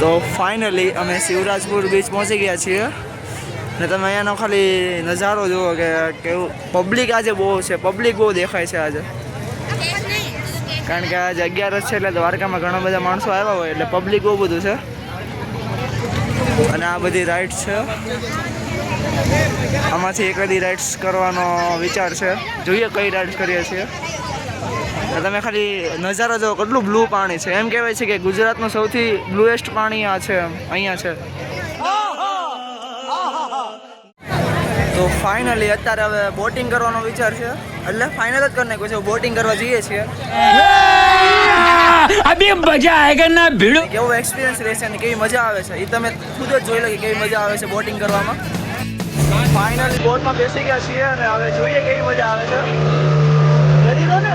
તો ફાઇનલી અમે શિવરાજપુર બીચ પહોંચી ગયા છીએ ને તમે અહીંયાનો ખાલી નજારો જુઓ કે કેવું પબ્લિક આજે બહુ છે, પબ્લિક બહુ દેખાય છે આજે, કારણ કે આજે 11 છે એટલે દ્વારકામાં ઘણા બધા માણસો આવ્યા હોય એટલે પબ્લિક બહુ બધું છે. અને આ બધી રાઇડ્સ છે, આમાંથી એકાદી રાઇડ્સ કરવાનો વિચાર છે, જોઈએ કઈ રાઇડ્સ કરીએ છીએ. તમે ખાલી નજારો જો કેટલું બ્લુ પાણી છે, એમ કહેવાય છે કે ગુજરાતનું સૌથી બ્લુએસ્ટ પાણી આ છે, અહીંયા છે. તો ફાઇનલી અત્યારે હવે બોટિંગ કરવાનો વિચાર છે, એટલે ફાઇનલ જ કરી નાખ્યું છે, બોટિંગ કરવા જઈએ છીએ. અભી મજા આયેગા ના ભીડો. કેવો એક્સપિરિયન્સ રહેશે અને કેવી મજા આવે છે એ તમે ખુદ જ જોઈ લો કે કેવી મજા આવે છે બોટિંગ કરવામાં. ફાઇનલી બોટમાં બેસી ગયા છીએ અને હવે જોઈએ કેવી મજા આવે છે. રેડી છો ને?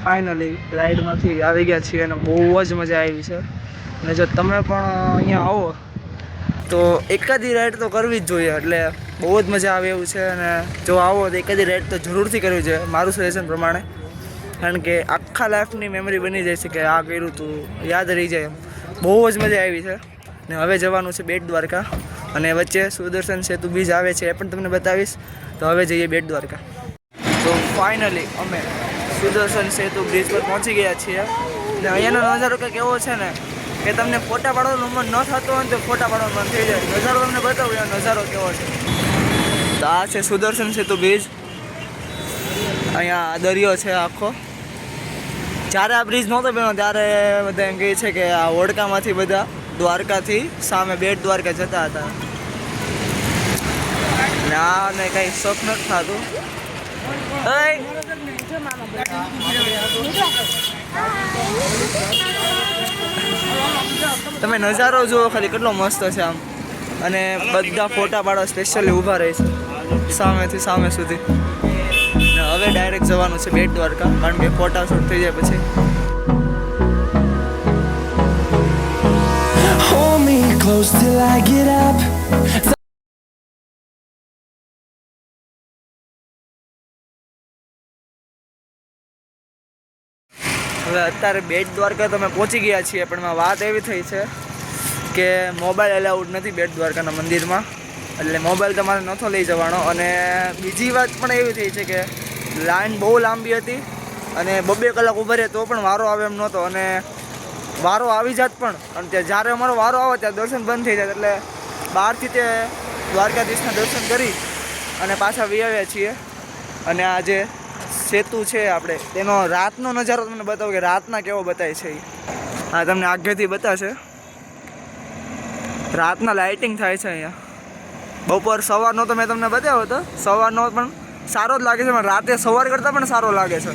ફાઇનલી રાઈડમાંથી આવી ગયા છીએ અને બહુ જ મજા આવી છે. અને જો તમે પણ અહીંયા આવો તો એકાદી રાઈડ તો કરવી જ જોઈએ, એટલે બહુ જ મજા આવે એવું છે. અને જો આવો તો એકાદી રાઈડ તો જરૂરથી કરવી જોઈએ મારું સજેશન પ્રમાણે, કારણ કે આખા લાઈફની મેમરી બની જાય છે કે આ કર્યું હતું, યાદ રહી જાય એમ. બહુ જ મજા આવી છે. ને હવે જવાનું છે બેટ દ્વારકા, અને વચ્ચે સુદર્શન સેતુ બીચ આવે છે એ પણ તમને બતાવીશ. તો હવે જઈએ બેટ દ્વારકા. તો ફાઇનલી અમે સુદર્શન સેતુ બ્રિજ પર પહોંચી ગયા છીએ. ને અહીંયાનો નજારો કંઈક એવો છે ને કે તમને ફોટા પાડવાનું મન ન થતું હોય ને તો ફોટા પાડવાનું મન થઈ જાય. નજારો તમને બતાવું એ નજારો કેવો છે. તો આ છે સુદર્શન સેતુ બ્રિજ. અહીંયા દરિયો છે આખો. જ્યારે આ બ્રિજ નહોતો બન્યો ત્યારે બધા એમ કહે છે કે આ હોડકામાંથી બધા દ્વારકાથી સામે બેટ દ્વારકા જતા હતા. ને આને કંઈ શોખ નથી થતું. તમે નજારો જુઓ ખાલી કેટલો મસ્ત છે આમ, અને બધા ફોટા પાડવા સ્પેશિયલી ઊભા રહે છે સામેથી સામે સુધી. ને હવે ડાયરેક્ટ જવાનું છે બેટ દ્વારકા, કારણ કે ફોટા શૂટ થઈ જાય પછી. Hold me close till I get up. હવે અત્યારે બેટ દ્વારકા તો અમે પહોંચી ગયા છીએ, પણ એમાં વાત એવી થઈ છે કે મોબાઈલ એલાઉડ નથી બેટ દ્વારકાના મંદિરમાં, એટલે મોબાઈલ તમારે નહોતો લઈ જવાનો. અને બીજી વાત પણ એવી થઈ છે કે લાઈન બહુ લાંબી હતી અને 2 કલાક ઊભા રહે તો પણ વારો આવે એમ નહોતો, અને વારો આવી જાત પણ, અને જ્યારે અમારો વારો આવે ત્યારે દર્શન બંધ થઈ જાય. એટલે બહારથી તે દ્વારકાધીશના દર્શન કરી અને પાછા વી આવ્યા છીએ. અને આ જે સેતુ છે આપણે તેનો રાતનો નજારો તમને બતાવું કે રાતના કેવો બતાય છે. હા, તમને આગળથી બતાવશે. રાતના લાઇટિંગ થાય છે અહીંયા. બપોર સવારનો તો મેં તમને બતાવ્યો હતો, સવારનો પણ સારો જ લાગે છે, પણ રાતે સવાર કરતાં પણ સારો લાગે છે.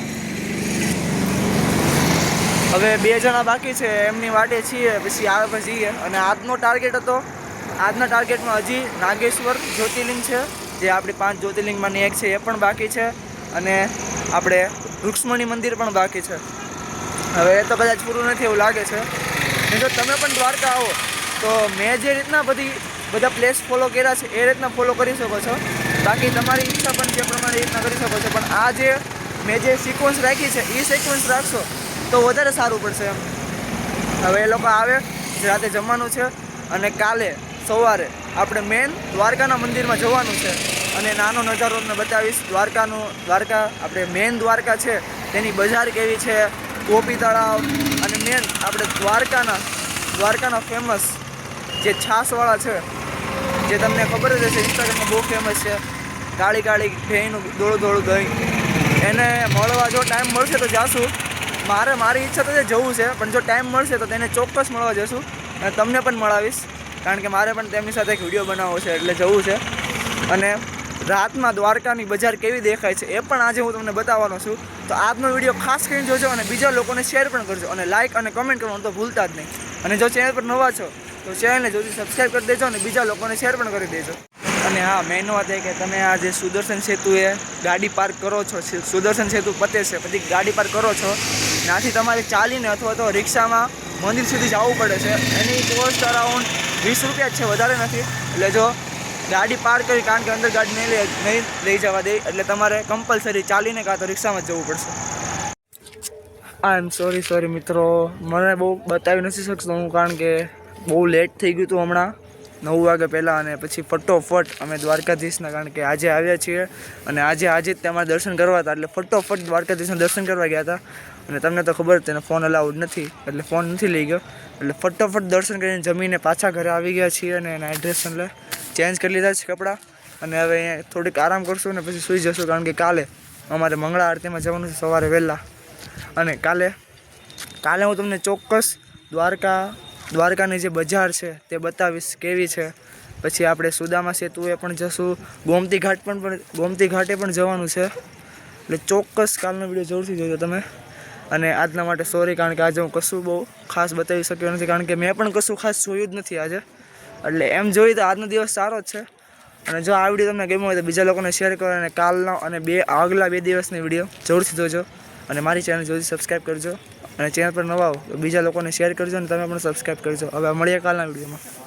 હવે 2 જણા બાકી છે, એમની વાટે છીએ, પછી આવે પછી જઈએ. અને આજનો ટાર્ગેટ હતો, આજના ટાર્ગેટમાં હજી નાગેશ્વર જ્યોતિર્લિંગ છે, જે આપણી 5 જ્યોતિર્લિંગમાંની એક છે, એ પણ બાકી છે. અને આપણે રૂક્ષ્મણી મંદિર પણ બાકી છે. હવે એ તો કદાચ પૂરું નથી એવું લાગે છે. અને જો તમે પણ દ્વારકા આવો તો મેં જે રીતના બધા પ્લેસ ફોલો કર્યા છે એ રીતના ફોલો કરી શકો છો. બાકી તમારી ઈચ્છા પણ જે પ્રમાણે રીતના કરી શકો છો. પણ આ જે મેં જે સિક્વન્સ રાખી છે એ સિક્વન્સ રાખશો તો વધારે સારું પડશે એમ. હવે એ લોકો આવે રાતે જમવાનું છે અને કાલે સવારે આપણે મેન દ્વારકાના મંદિરમાં જવાનું છે અને નાનો નજારો તમને બતાવીશ દ્વારકા આપણે મેન દ્વારકા છે તેની બજાર કેવી છે, ગોપી તળાવ અને મેન આપણે દ્વારકાના ફેમસ જે છાશવાળા છે જે તમને ખબર જ હશે ઇન્સ્ટાગ્રામમાં બહુ ફેમસ છે, કાળી ભેંનું દોડું દહીં, એને મળવા જો ટાઈમ મળશે તો જાશું. મારી ઈચ્છા તો જવું છે પણ જો ટાઈમ મળશે તો તેને ચોક્કસ મળવા જશું અને તમને પણ મળાવીશ કારણ કે મારે પણ તેમની સાથે એક વિડીયો બનાવવો છે એટલે જવું છે. અને રાતમાં દ્વારકાની બજાર કેવી દેખાય છે એ પણ આજે હું તમને બતાવવાનો છું. તો આજનો વિડીયો ખાસ કરીને જોજો અને બીજા લોકોને શેર પણ કરજો અને લાઇક અને કમેન્ટ કરવાનું તો ભૂલતા જ નહીં. અને જો ચેનલ પર નવા છો તો ચેનલને જલ્દી સબસ્ક્રાઈબ કરી દેજો અને બીજા લોકોને શેર પણ કરી દેજો. અને હા, મેઇન વાત એ કે તમે આ જે સુદર્શન સેતુએ ગાડી પાર્ક કરો છો, સુદર્શન સેતુ પતે છે પછી ગાડી પાર્ક કરો છો, ત્યાંથી તમારે ચાલીને અથવા તો રિક્ષામાં મંદિર સુધી જવું પડે છે. એની કોસ્ટ અરાઉન્ડ 20 રૂપિયા જ છે, વધારે નથી. એટલે જો ગાડી પાર્ક કરી કારણ કે અંદર ગાડી નહીં લઈ જવા દે એટલે તમારે કમ્પલસરી ચાલીને કાં તો રિક્ષામાં જ જવું પડશે. આઈ એમ સોરી મિત્રો, મને બહુ બતાવી નથી શકતો હું કારણ કે બહુ લેટ થઈ ગયું હતું હમણાં 9 વાગ્યા પહેલાં. અને પછી ફટોફટ અમે દ્વારકાધીશના કારણ કે આજે આવ્યા છીએ અને આજે જ તમારે દર્શન કરવા હતા એટલે ફટોફટ દ્વારકાધીશના દર્શન કરવા ગયા હતા. અને તમને તો ખબર તેને ફોન અલાઉડ નથી એટલે ફોન નથી લઈ ગયો. એટલે ફટોફટ દર્શન કરીને જમીને પાછા ઘરે આવી ગયા છીએ અને એના એડ્રેસ એટલે ચેન્જ કરી લીધા છે કપડાં. અને હવે અહીંયા થોડીક આરામ કરશું અને પછી સૂઈ જશું કારણ કે કાલે અમારે મંગળા આરતીમાં જવાનું છે સવારે વહેલા. અને કાલે હું તમને ચોક્કસ દ્વારકાની જે બજાર છે તે બતાવીશ કેવી છે. પછી આપણે સુદામા સેતુએ પણ જશું, ગોમતી ઘાટે પણ જવાનું છે. એટલે ચોક્કસ કાલનો વિડીયો જરૂરથી જોજો તમે. અને આજના માટે સોરી કારણ કે આજે હું કશું બહુ ખાસ બતાવી શક્યો નથી કારણ કે મેં પણ કશું ખાસ જોયું જ નથી આજે. એટલે એમ જોઈ તો આજનો દિવસ સારો જ છે. અને જો આ વિડીયો તમને ગમ્યો હોય તો બીજા લોકોને શેર કરો અને કાલનો અને આગલા 2 દિવસની વિડીયો જરૂરથી જોજો. અને મારી ચેનલ જરૂરથી સબસ્ક્રાઈબ કરજો અને ચેનલ પર નવા આવો તો બીજા લોકોને શેર કરજો અને તમે પણ સબસ્ક્રાઈબ કરજો. હવે મળીએ કાલના વિડીયોમાં.